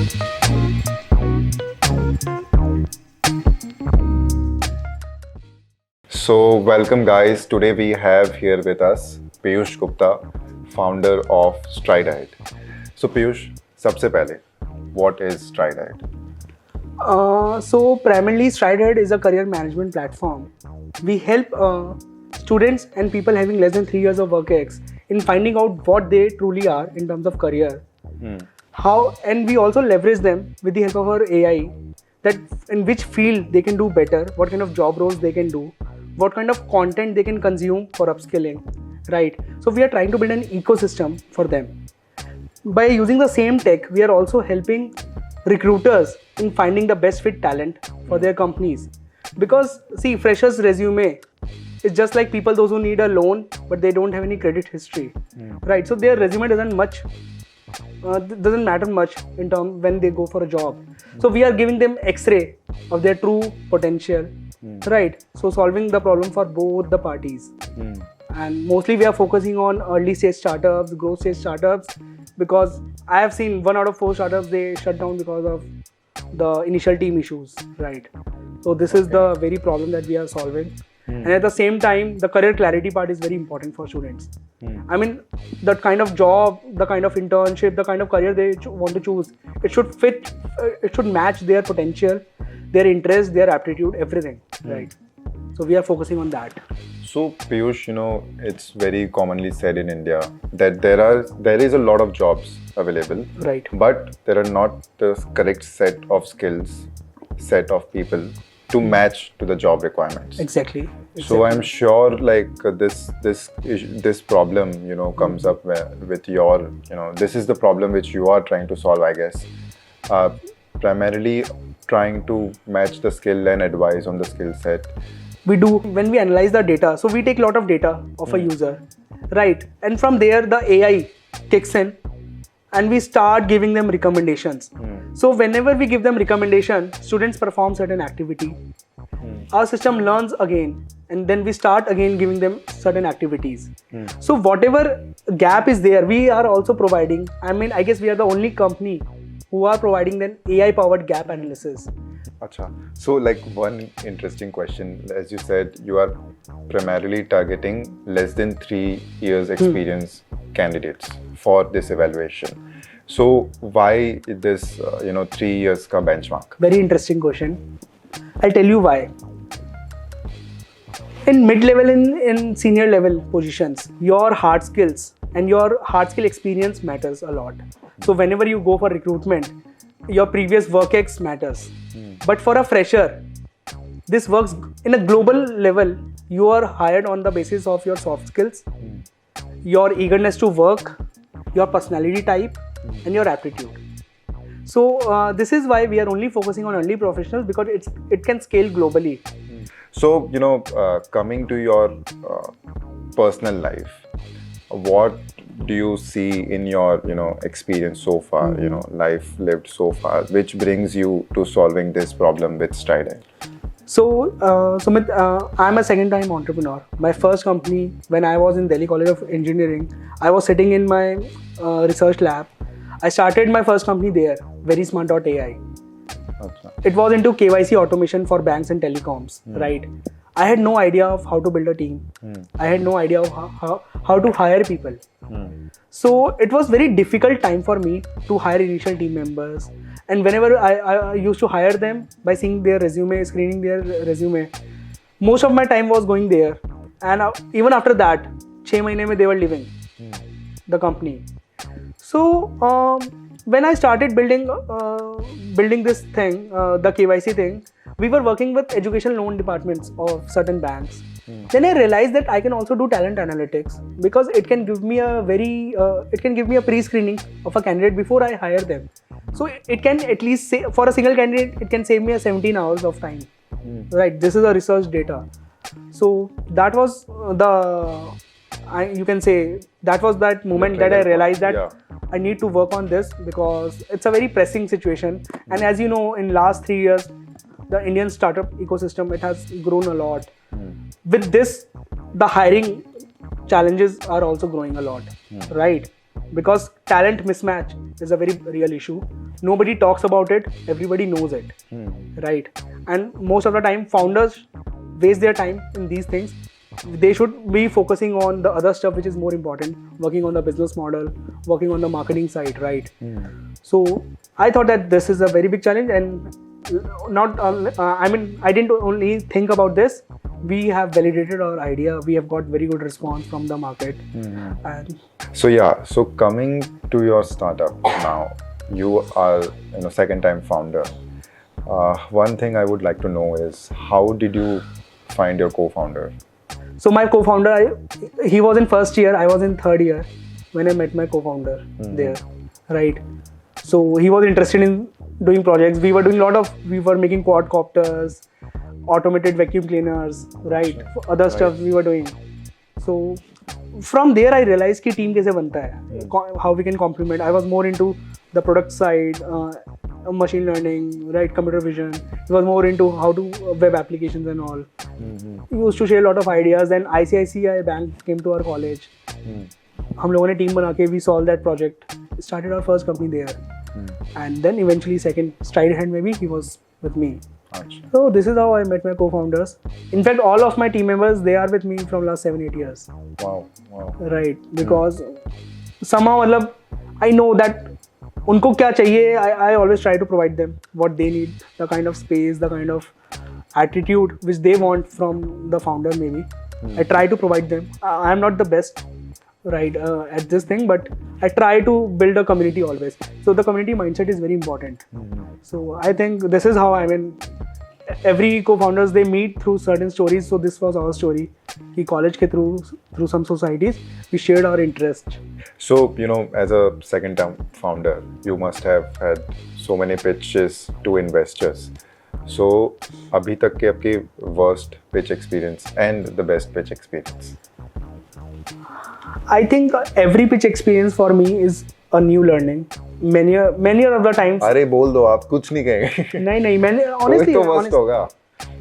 So, welcome guys. Today we have here with us Piyush Gupta, founder of Stride Ahead. So, Piyush, सबसे पहले, what is Stride Ahead? So primarily StrideHead is a career management platform. We help students and people having less than 3 years of work ex in finding out what they truly are in terms of career. How, and we also leverage them with the help of our AI, that in which field they can do better, what kind of job roles they can do, what kind of content they can consume for upskilling, right? So we are trying to build an ecosystem for them. By using the same tech, we are also helping recruiters in finding the best fit talent for their companies. Because see, freshers resume is just like people those who need a loan but they don't have any credit history, right? So their resume doesn't matter much in term when they go for a job. So we are giving them X-ray of their true potential, right? So solving the problem for both the parties. And mostly we are focusing on early stage startups, growth stage startups, because I have seen 1 out of 4 startups, they shut down because of the initial team issues, right? So this is the very problem that we are solving. And at the same time, the career clarity part is very important for students. I mean, the kind of job, the kind of internship, the kind of career they want to choose, it should fit, it should match their potential, their interest, their aptitude, everything, right? So we are focusing on that. So, Piyush, it's very commonly said in India that there is a lot of jobs available, Right. but there are not the correct set of skills, set of people to match to the job requirements. Exactly. So I'm sure like this problem comes up with your this is the problem which you are trying to solve, I guess. Primarily trying to match the skill and advise on the skill set. We do when we analyze the data. So we take a lot of data of a user, right? And from there the AI kicks in and we start giving them recommendations. So whenever we give them recommendation, students perform certain activity. Our system learns again and then we start again giving them certain activities. So whatever gap is there, we are also providing. I mean, I guess we are the only company who are providing an AI powered gap analysis. Acha. So like one interesting question, as you said, you are primarily targeting less than 3 years experience candidates for this evaluation. So why this 3 years ka benchmark? Very interesting question. I'll tell you why. In mid-level, in senior level positions, your hard skills and your hard skill experience matters a lot. So whenever you go for recruitment, your previous work ex matters. But for a fresher, this works in a global level. You are hired on the basis of your soft skills, your eagerness to work, your personality type, and your aptitude. So this is why we are only focusing on early professionals, because it can scale globally. So coming to your personal life, what do you see in your experience so far, life lived so far, which brings you to solving this problem with Stride Ahead? So Sumit, I'm a second-time entrepreneur. My first company, when I was in Delhi College of Engineering, I was sitting in my research lab. I started my first company there, VerySmart.ai. It was into KYC automation for banks and telecoms, right? I had no idea of how to build a team. I had no idea of how to hire people. So it was very difficult time for me to hire initial team members. And whenever I used to hire them by seeing their resume, screening their resume, most of my time was going there. And even after that, 6 months mein they were leaving the company. So when I started building this thing, the KYC thing, we were working with education loan departments of certain banks. Then I realized that I can also do talent analytics, because it can give me a pre-screening of a candidate before I hire them. So it can at least say, for a single candidate, it can save me 17 hours of time. Right? This is a research data. So that was you can say that was that moment that I realized that I need to work on this, because it's a very pressing situation. And as you know, in last 3 years, the Indian startup ecosystem, it has grown a lot. With this, the hiring challenges are also growing a lot, right? because talent mismatch is a very real issue. Nobody talks about it, everybody knows it, right? And most of the time founders waste their time in these things. They should be focusing on the other stuff which is more important, working on the business model, working on the marketing side, right? So I thought that this is a very big challenge, and not I didn't only think about this. We have validated our idea, we have got very good response from the market. And So yeah, so coming to your startup now, you are second time founder. One thing I would like to know is how did you find your co-founder? so my co-founder, he was in first year, I was in third year when I met my co-founder there, right? So he was interested in doing projects. We were making quadcopters, automated vacuum cleaners, right? Other stuff we were doing. So from there I realized कि team कैसे बनता है, how we can complement. I was more into the product side, machine learning, right, computer vision. He was more into how to web applications and all. We used to share a lot of ideas. Then ICICI Bank came to our college. हम लोगों ने team बना के we solved that project, started our first company there. And then eventually second Stride Hand maybe he was with me. So this is how I met my co-founders. In fact, all of my team members, they are with me from last 7-8 years. Wow. Right, because somehow मतलब I know that उनको क्या चाहिए. I always try to provide them what they need, the kind of space, the kind of attitude which they want from the founder maybe. I try to provide them. I am not the best, right, at this thing, but I try to build a community always. So the community mindset is very important. So I think this is how every co-founders, they meet through certain stories. So this was our story. कि college के through some societies we shared our interest. So as a second time founder, you must have had so many pitches to investors. So अभी तक के आपके worst pitch experience and the best pitch experience? I think every pitch experience for me is a new learning. Many of the times. अरे बोल दो, आप कुछ नहीं कहेंगे. नहीं मैंने honestly तो worst होगा.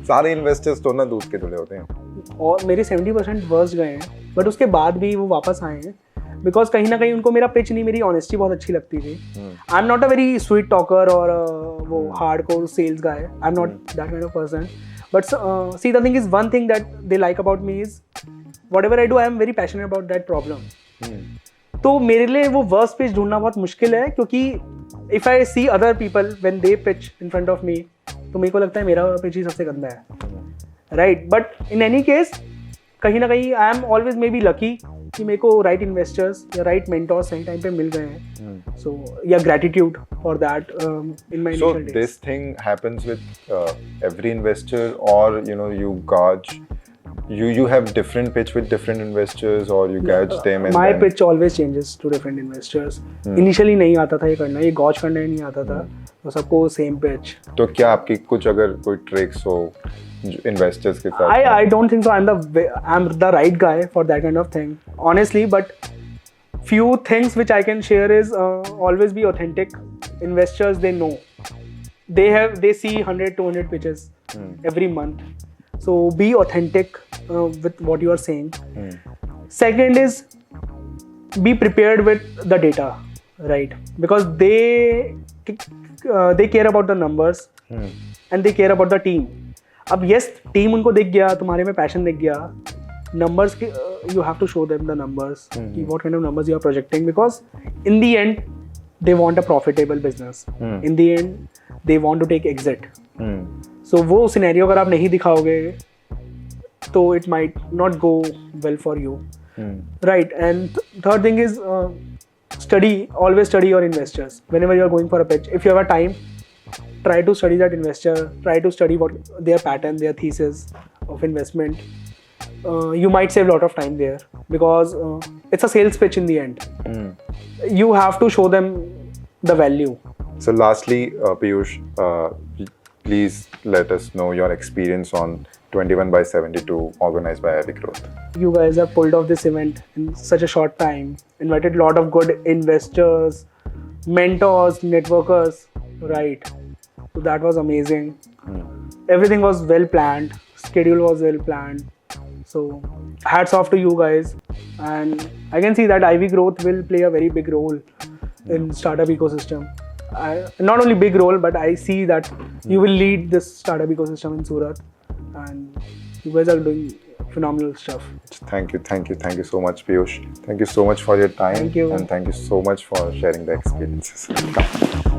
सारे इन्वेस्टर्स तो ना दूध के धुले होते हैं. और मेरे 70% वर्स्ट गए हैं, बट उसके बाद भी वो वापस आए हैं बिकॉज कहीं ना कहीं उनको मेरा पिच नहीं, मेरी ऑनेस्टी बहुत अच्छी लगती थी. I am not a very sweet talker और वो hard core sales guy. I am not that kind of person. But see the thing is, one thing that they like about me is whatever I do, I am very passionate about that problem. तो मेरे लिए वो worst pitch ढूंढना बहुत मुश्किल है, क्योंकि if I see other people when they pitch in front of me, तो मेरे को लगता है मेरा पिच ही सबसे गंदा है, right. But in any case कहीं ना कहीं I am always may be lucky कि मेरे को राइट इन्वेस्टर्स या राइट मेंटोर्स सही टाइम पे मिल गए हैं. सो या gratitude for that in my initial days. So this thing happens with every investor, or you gauge, you have different pitch with different investors, or you gauge them and my then... pitch always changes to different investors. Initially नहीं आता था ये करना, ये gauge करना ही नहीं आता था, तो सबको सेम पिच. तो क्या आपकी कुछ अगर कोई ट्रिक्स हो इन्वेस्टर्स के साथ? I don't think so. I'm the right guy for that kind of thing, honestly. But few things which I can share is always be authentic. Investors, they know, they see 100-200 pitches every month. So be authentic with what you are saying. Second is be prepared with the data, right? Because they care about the numbers and they care about the team. अब yes, team उनको दिख गया, तुम्हारे में passion दिख गया, numbers you have to show them the numbers, कि what kind of numbers you are projecting, because in the end they want a profitable business. In the end they want to take exit. So वो scenario अगर आप नहीं दिखाओगे तो it might not go well for you, right? And third thing is always study your investors whenever you are going for a pitch. If you have a time, try to study that investor, try to study what their pattern, their thesis of investment. You might save a lot of time there, because it's a sales pitch in the end. You have to show them the value. So lastly, Piyush, please let us know your experience on 21/72 organized by Avi Growth. You guys have pulled off this event in such a short time, invited a lot of good investors, mentors, networkers, right? So that was amazing. Everything was well planned, schedule was well planned. So hats off to you guys, and I can see that Ivy growth will play a very big role in startup ecosystem. Not only big role, but I see that you will lead this startup ecosystem in Surat, and you guys are doing phenomenal stuff. Thank you so much, Piyush. Thank you so much for your time. Thank you. And thank you so much for sharing the experiences.